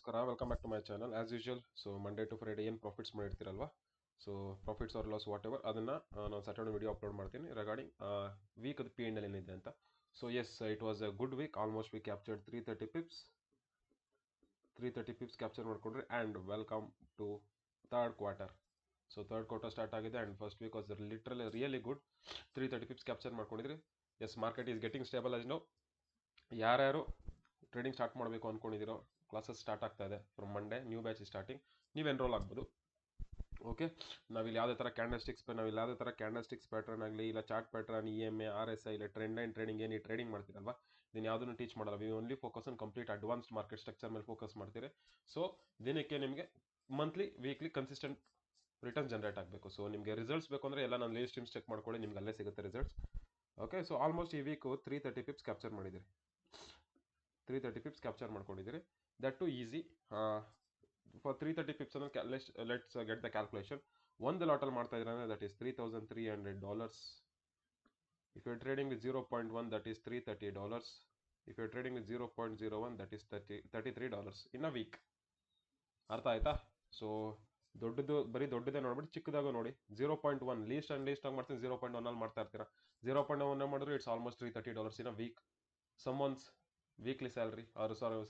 ನಮಸ್ಕಾರ, welcome back to my channel as usual. So Monday to Friday ಏನು profits ಮಾಡಿರ್ತೀರಲ್ವಾ, so profits or loss whatever ಅದನ್ನು ನಾನು Saturday video upload ಮಾಡ್ತೀನಿ regarding week ಅದು P and ಏನಿದೆ ಅಂತ. So yes, it was a good week. Almost we captured 330 pips capture ಮಾಡ್ಕೊಂಡ್ರಿ. And welcome to third quarter. So third quarter start ಆಗಿದೆ and first week was literally really good. 330 pips capture ಮಾಡ್ಕೊಂಡಿದ್ರಿ. S, market is getting stable as no. ಯಾರ್ಯಾರು trading start ಮಾಡಬೇಕು ಅಂದ್ಕೊಂಡಿದ್ದೀರೋ, classes start ಆಗ್ತಾ ಇದೆ from Monday, new batch starting. ನೀವು enrol ಆಗ್ಬೋದು. Okay, ನಾವಿಲ್ಲಿ ಯಾವುದೇ ಥರ ಕ್ಯಾಂಡಲ್ಸ್ಟಿಕ್ಸ್ ಪ್ಯಾಟ್ರನ್ ಆಗಲಿ, ಇಲ್ಲ ಚಾರ್ಟ್ ಪ್ಯಾಟ್ರನ್, EMA, RSI, ಇಲ್ಲ ಟ್ರೆಂಡ್ ಲೈನ್ ಟ್ರೇಡಿಂಗ್ ಏನು ಟ್ರೇಡಿಂಗ್ ಮಾಡ್ತೀರಲ್ವಾ, ಇದನ್ನು ಯಾವುದನ್ನು ಟೀಚ್ ಮಾಡಲ್ಲ. We only focus on complete advanced market structure ಮೇಲೆ ಫೋಕಸ್ ಮಾಡ್ತೀರಿ. ಸೊ ದಿನಕ್ಕೆ ನಿಮಗೆ monthly, weekly consistent return generate ಆಗಬೇಕು. ಸೊ ನಿಮಗೆ ರಿಸಲ್ಟ್ಸ್ ಬೇಕು ಅಂದರೆ ಎಲ್ಲ ನಾನು ಲೈವ್ ಸ್ಟ್ರೀಮ್ಸ್ ಚೆಕ್ ಮಾಡ್ಕೊಳ್ಳಿ, ನಿಮ್ಗೆ ಅಲ್ಲೇ ಸಿಗುತ್ತೆ ರಿಸಲ್ಟ್ಸ್. ಓಕೆ, ಸೊ ಆಲ್ಮೋಸ್ಟ್ ಈ ವೀಕು 330 ಪಿಪ್ಸ್ ಕ್ಯಾಪ್ಚರ್ ಮಾಡಿದ್ದೀರಿ. 330 ಪಿಪ್ಸ್ ಕ್ಯಾಪ್ಚರ್ ಮಾಡ್ಕೊಂಡಿದ್ದೀರಿ. That too easy. For 330 pips ಅಂದರೆ ಲೆಟ್ಸ್ ಗೆಟ್ ದ ಕ್ಯಾಲ್ಕುಲೇಷನ್. ಒಂದು ಲಾಟಲ್ಲಿ ಮಾಡ್ತಾ ಇದ್ರೆ ಅಂದರೆ that is $3,300. If you trading with 0.1 that is $330. If you trading with 0.01 that is $33 in a week. ಅರ್ಥ ಆಯ್ತಾ? So ಬರೀ ದೊಡ್ಡದೇ ನೋಡ್ಬಿಟ್ಟು ಚಿಕ್ಕದಾಗೂ ನೋಡಿ. 0.1 ಲೀಸ್ಟ್ ಆಗಿ ಮಾಡ್ತೀನಿ, 0.1 ಅಲ್ಲಿ ಮಾಡ್ತಾ ಇರ್ತೀರಾ. 0.1 ಮಾಡಿದ್ರೆ it's almost $330 in a week. Someone's weekly salary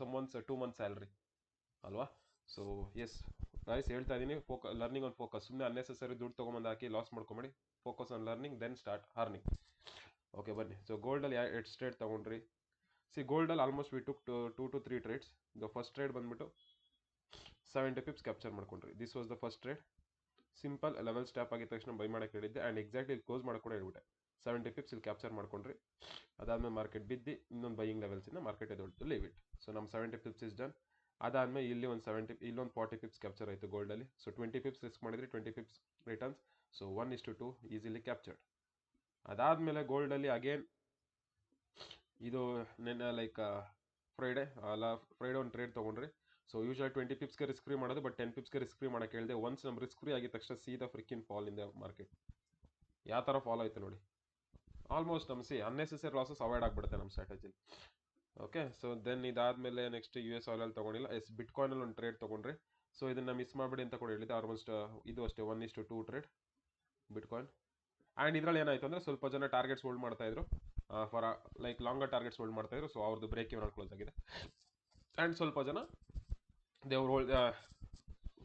someone's 2 month salary ಅಲ್ವಾ? ಸೊ ಎಸ್ ಗೈಸ್, ಹೇಳ್ತಾ ಇದ್ದೀನಿ, ಲರ್ನಿಂಗ್ ಆನ್ ಫೋಕಸ್. ಸುಮ್ಮನೆ ಅನ್ನೆಸೆಸರಿ ದುಡ್ಡು ತೊಗೊಂಬಂದು ಹಾಕಿ ಲಾಸ್ ಮಾಡ್ಕೊಂಬೇಡಿ. Focus on learning, then start earning. Okay, ಬನ್ನಿ. ಸೊ ಗೋಲ್ಡಲ್ಲಿ ಎಷ್ಟು ಟ್ರೇಡ್ ತೊಗೊಂಡ್ರಿ? ಗೋಲ್ಡಲ್ಲಿ almost we took 2 to 3 trades. The first trade ಬಂದ್ಬಿಟ್ಟು 70 ಪಿಪ್ಸ್ ಕ್ಯಾಪ್ಚರ್ ಮಾಡ್ಕೊಂಡ್ರಿ. This was the first trade. Simple level stop ಆಗಿದ ತಕ್ಷಣ ಬೈ ಮಾಡೋಕ್ಕೆ ಹೇಳಿದ್ದೆ ಆ್ಯಂಡ್ ಎಕ್ಸಾಕ್ಟ್ಲಿ ಇಲ್ಲಿ ಕ್ಲೋಸ್ ಮಾಡೋಕೆ ಕೂಡ ಹೇಳ್ಬಿಟ್ಟೆ. 70 ಪಿಪ್ಸ್ ಇಲ್ಲಿ ಕ್ಯಾಪ್ಚರ್ ಮಾಡ್ಕೊಂಡ್ರಿ. ಅದಾದಮೇಲೆ ಮಾರ್ಕೆಟ್ ಬಿದ್ದು ಇನ್ನೊಂದು ಬೈಯಿಂಗ್ ಲೆವೆಲ್ಸಿಂದ ಮಾರ್ಕೆಟ್ ಎದೊಡ್ತು, ಲೀವ್ ಇಟ್. ಸೊ ನಮ್ಮ 70 ಪಿಪ್ಸ್ ಇಸ್ ಡನ್. ಅದಾದಮೇಲೆ ಇಲ್ಲಿ ಒಂದು 40 ಪಿಪ್ಸ್ ಕ್ಯಾಪ್ಚರ್ ಆಯಿತು ಗೋಲ್ಡಲ್ಲಿ. ಸೊ 20 ಪಿಪ್ಸ್ ರಿಸ್ಕ್ ಮಾಡಿದ್ರಿ, 20 ಪಿಪ್ಸ್ ರಿಟರ್ನ್ಸ್. So 1:2 easily captured. ಅದಾದಮೇಲೆ ಗೋಲ್ಡಲ್ಲಿ ಅಗೇನ್ ಇದು ನೆನ್ನೆ ಲೈಕ್ ಫ್ರೈಡೇ ಒಂದು ಟ್ರೇಡ್ ತೊಗೊಂಡ್ರಿ. ಸೊ ಯೂಶುವಲ್ 20 ಪಿಪ್ಸ್ಗೆ ರಿಸ್ಕ್ ಫ್ರೀ ಮಾಡೋದು, ಬಟ್ 10 ಪಿಪ್ಸ್ಗೆ ರಿಸ್ಕ್ ಫ್ರೀ ಮಾಡೋಕ್ಕೆ ಹೇಳಿದೆ. ಒನ್ಸ್ ನಮ್ಮ ರಿಸ್ಕ್ ಫ್ರೀ ಆಗಿದ ತಕ್ಷಣ ಸೀದಾ ಫ್ರಿಕ್ಕಿನ್ ಫಾಲ್ ಇನ್ ದ ಮಾರ್ಕೆಟ್. ಯಾವ ಥರ ಫಾಲ್ ಆಯಿತು ನೋಡಿ. ಆಲ್ಮೋಸ್ಟ್ ನಮ್ಮ ಅನ್ನೆಸೆಸರಿ ಲಾಸಸ್ ಅವಾಯ್ಡ್ ಆಗಿಬಿಡುತ್ತೆ ನಮ್ಮ ಸ್ಟ್ರಾಟಜಿಲಿ. ಓಕೆ, ಸೊ ದೆನ್ ಇದಾದಮೇಲೆ ನೆಕ್ಸ್ಟ್ US ಆಯಿಲಲ್ಲಿ ತೊಗೊಂಡಿಲ್ಲ. ಬಿಟ್ಕಾಯಿನಲ್ಲಿ ಒಂದು ಟ್ರೇಡ್ ತೊಗೊಂಡ್ರಿ. ಸೊ ಇದನ್ನು ಮಿಸ್ ಮಾಡಿಬಿಡಿ ಅಂತ ಕೂಡ ಹೇಳಿದ್ದೆ. ಆಲ್ಮೋಸ್ಟ್ ಇದು ಅಷ್ಟೇ 1:2 ಟ್ರೇಡ್ ಬಿಟ್ಕಾಯಿನ್. ಆ್ಯಂಡ್ ಇದರಲ್ಲಿ ಏನಾಯಿತು ಅಂದರೆ ಸ್ವಲ್ಪ ಜನ ಟಾರ್ಗೆಟ್ಸ್ ಹೋಲ್ಡ್ ಮಾಡ್ತಾಯಿದ್ರು, for like longer targets hold ಮಾಡ್ತಾಯಿದ್ರು. ಸೊ ಅವ್ರದ್ದು ಬ್ರೇಕ್ ಇವನ್ ಕ್ಲೋಸ್ ಆಗಿದೆ. ಆ್ಯಂಡ್ ಸ್ವಲ್ಪ ಜನ ದೇವ್ರು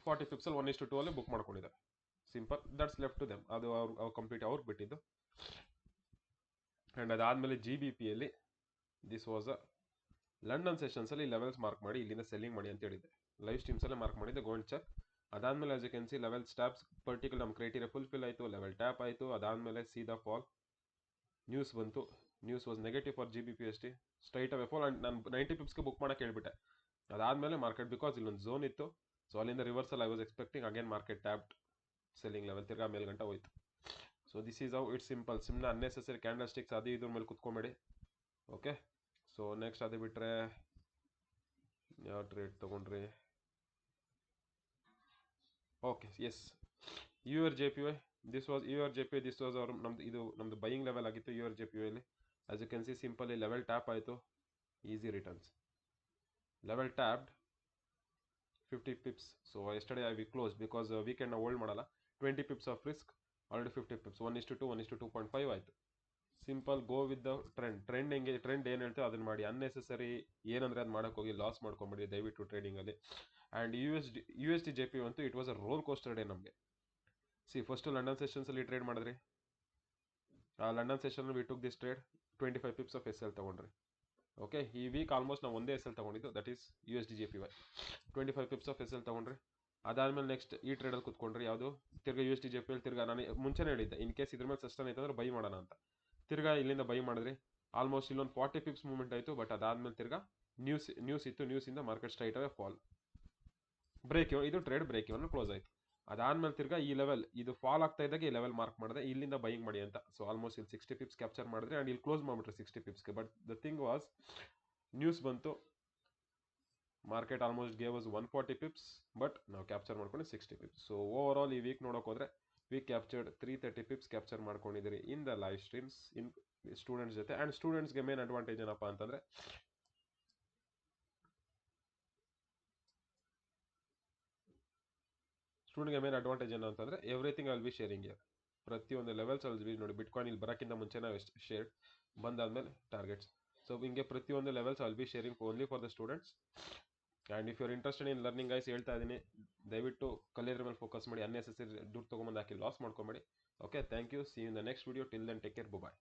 40 ಪಿಪ್ಸಲ್ಲಿ 1:2 ಅಲ್ಲಿ ಬುಕ್ ಮಾಡ್ಕೊಂಡಿದ್ದಾರೆ. Simple, that's left to them. ಅದು ಅವ್ರು ಕಂಪ್ಲೀಟ್ ಅವ್ರಿಗೆ ಬಿಟ್ಟಿದ್ದು. ಆ್ಯಂಡ್ ಅದಾದಮೇಲೆ GBPಯಲ್ಲಿ ದಿಸ್ ವಾಸ್ ಅ ಲಂಡನ್ ಸೆಷನ್ಸಲ್ಲಿ ಲೆವೆಲ್ಸ್ ಮಾರ್ಕ್ ಮಾಡಿ ಇಲ್ಲಿಂದ ಸೆಲ್ಲಿಂಗ್ ಮಾಡಿ ಅಂತ ಹೇಳಿದ್ದೆ. ಲೈವ್ ಸ್ಟ್ರೀಮ್ಸಲ್ಲೇ ಮಾರ್ಕ್ ಮಾಡಿದ್ದೆ, ಗೋಲ್ಡ್ ಚೆಕ್. ಅದಾದಮೇಲೆ as you can see level stops particular ನಮ್ಮ ಕ್ರೈಟೀರಿಯಾ ಫುಲ್ಫಿಲ್ ಆಯಿತು, ಲೆವೆಲ್ ಟ್ಯಾಪ್ ಆಯಿತು. ಅದಾದಮೇಲೆ ಸೀದಾ ಫಾಲ್ ನ್ಯೂಸ್ ಬಂತು. News was negative for GBPST. Straight away fall. And ನಾನು 90 ಪಿಪ್ಸ್ಗೆ ಬುಕ್ ಮಾಡೋಕ್ಕೆ ಹೇಳ್ಬಿಟ್ಟೆ. ಅದಾದಮೇಲೆ ಮಾರ್ಕೆಟ್ ಬಿಕಾಸ್ ಇಲ್ಲೊಂದು ಝೋನ್ ಇತ್ತು, ಸೊ ಅಲ್ಲಿಂದ reversal I was expecting. Again market tapped selling level, ತಿರ್ಗಾ ಮೇಲ್ಗಂಟ ಹೋಯ್ತು. So this is how it's simple. ಸುಮ್ಮನೆ ಅನ್ನೆಸೆಸರಿ ಕ್ಯಾಂಡಲ್ ಸ್ಟಿಕ್ಸ್ ಅದು ಇದ್ರ ಮೇಲೆ ಕುತ್ಕೊಂಬೇಡಿ. ಓಕೆ, ಸೊ ನೆಕ್ಸ್ಟ್ ಅದು ಬಿಟ್ಟರೆ ಯಾವ ಟ್ರೇಡ್ ತೊಗೊಂಡ್ರಿ? Okay, yes, URJPY. This was URJPY. This was ನಮ್ಮದು ಬೈಯಿಂಗ್ ಲೆವೆಲ್ ಆಗಿತ್ತು URJPYಲಿ. As you can see simply level tap ಆಯಿತು, easy returns. Level tapped 50 pips. So yesterday we close because ವೀಕೆಂಡ್ನ hold ಮಾಡಲ್ಲ. 20 pips of risk, already 50 pips. 1:2 1:2.5 ಆಯಿತು. Simple, go with the trend ಏನು ಹೇಳ್ತೇವೆ ಅದನ್ನು ಮಾಡಿ. ಅನ್ನೆಸೆಸರಿ ಏನಂದರೆ ಅದು ಮಾಡೋಕ್ಕೆ ಹೋಗಿ ಲಾಸ್ ಮಾಡ್ಕೊಂಬಿಡಿ ದಯವಿಟ್ಟು ಟ್ರೇಡಿಂಗಲ್ಲಿ. ಆ್ಯಂಡ್ USD JPY ಅಂತೂ it was a roller coaster day ನಮಗೆ. ಫಸ್ಟು ಲಂಡನ್ ಸೆಷನ್ಸಲ್ಲಿ ಟ್ರೇಡ್ ಮಾಡಿದ್ರಿ. ಆ London session we took this trade. 25 pips of SL ತೊಗೊಂಡ್ರಿ. ಓಕೆ, ಈ ವೀಕ್ ಆಲ್ಮೋಸ್ಟ್ ನಾವು ಒಂದೇ SL ತೊಗೊಂಡಿದ್ದು, that is USD JPY. 25 pips of SL ತೊಗೊಂಡ್ರಿ. ಅದಾದಮೇಲೆ ನೆಕ್ಸ್ಟ್ ಈ ಟ್ರೇಡಲ್ಲಿ ಕುತ್ಕೊಂಡ್ರಿ. ಯಾವುದು? ತಿರ್ಗಾ USD JPY. ತಿರ್ಗಾ ನಾನು ಮುಂಚೆನೇ ಹೇಳಿದ್ದೆ, ಇನ್ ಕೇಸ್ ಇದ್ರ ಮೇಲೆ ಸಸ್ಟನ್ ಆಯ್ತು ಅಂದರೆ ಬೈ ಮಾಡೋಣ ಅಂತ. ತಿರ್ಗಾ ಇಲ್ಲಿಂದ ಬೈ ಮಾಡಿದ್ರಿ. ಆಲ್ಮೋಸ್ಟ್ ಇಲ್ಲೊಂದು 40 ಪಿಪ್ಸ್ ಮೂವ್ಮೆಂಟ್ ಆಯಿತು. ಬಟ್ ಅದಾದಮೇಲೆ ತಿರ್ಗಾ ನ್ಯೂಸ್ ಇತ್ತು. ನ್ಯೂಸಿಂದ market straight away fall, break even. ಇದು ಟ್ರೇಡ್ ಬ್ರೇಕ್ ಇವನ್ ಕ್ಲೋಸ್ ಆಯಿತು. ಅದಾದಮೇಲೆ ತಿರ್ಗಾ ಈ ಲೆವೆಲ್ ಇದು ಫಾಲ್ ಆಗ್ತಾ ಇದ್ದಾಗ ಈ ಲೆವೆಲ್ ಮಾರ್ಕ್ ಮಾಡಿದೆ, ಇಲ್ಲಿಂದ ಬೈಯಿಂಗ್ ಮಾಡಿ ಅಂತ. ಸೊ ಆಲ್ಮೋಸ್ಟ್ ಇಲ್ಲಿ 60 ಪಿಪ್ಸ್ ಕ್ಯಾಪ್ಚರ್ ಮಾಡಿದ್ರೆ ಆ್ಯಂಡ್ ಇಲ್ಲಿ ಕ್ಲೋಸ್ ಮಾಡಿಬಿಟ್ರೆ 60 ಪಿಪ್ಸ್ಗೆ. But the thing was, news ಬಂತು, market almost gave was 140 pips, but ನಾವು ಕ್ಯಾಪ್ಚರ್ ಮಾಡ್ಕೊಂಡು 60 ಪಿಪ್ಸ್. ಸೊ ಓವರ್ ಆಲ್ ಈ ವೀಕ್ ನೋಡೋಕೆ ಹೋದರೆ ವಿ ಕ್ಯಾಪ್ಚರ್ಡ್ 330 ಪಿಪ್ಸ್ ಕ್ಯಾಪ್ಚರ್ ಮಾಡ್ಕೊಂಡಿದ್ದೀರಿ in the live streams in students ಜೊತೆ. ಆ್ಯಂಡ್ ಸ್ಟೂಡೆಂಟ್ಸ್ಗೆ ಮೇನ್ ಅಡ್ವಾಂಟೇಜ್ ಏನಪ್ಪ ಅಂತಂದರೆ ಸ್ಟೂಡೆಂಟ್ಗೆ ಮೇನ್ ಅಡ್ವಾಂಟೇಜ್ ಏನು ಅಂತಂದರೆ everything I'll be sharing here. ಪ್ರತಿಯೊಂದು ಲೆವೆಲ್ಸ್ ಅಲ್ಲಿ ಬಿ ನೋಡಿ, ಬಿಟ್ಕಾಯಿನ್ ಇಲ್ಲಿ ಬರೋಕ್ಕಿಂತ ಮುಂಚೆ ನಾವು ಶೇರ್ ಬಂದಾದ್ಮೇಲೆ ಟಾರ್ಗೆಟ್ಸ್. ಸೊ ಹಿಂಗೆ ಪ್ರತಿಯೊಂದು levels I'll be sharing only for the students. And if you are interested in learning guys, ಹೇಳ್ತಾ ಇದ್ದೀನಿ, ದಯವಿಟ್ಟು ಕಲಿಯೋದ್ರ ಮೇಲೆ ಫೋಕಸ್ ಮಾಡಿ, ಅನ್ನೆಸೆಸರಿ ದುಡ್ಡು ತೊಗೊಂಬಂದು ಹಾಕಿ ಲಾಸ್ ಮಾಡ್ಕೊಂಬೇಡಿ. Okay, thank you, see in the next video. Till then take care, bye.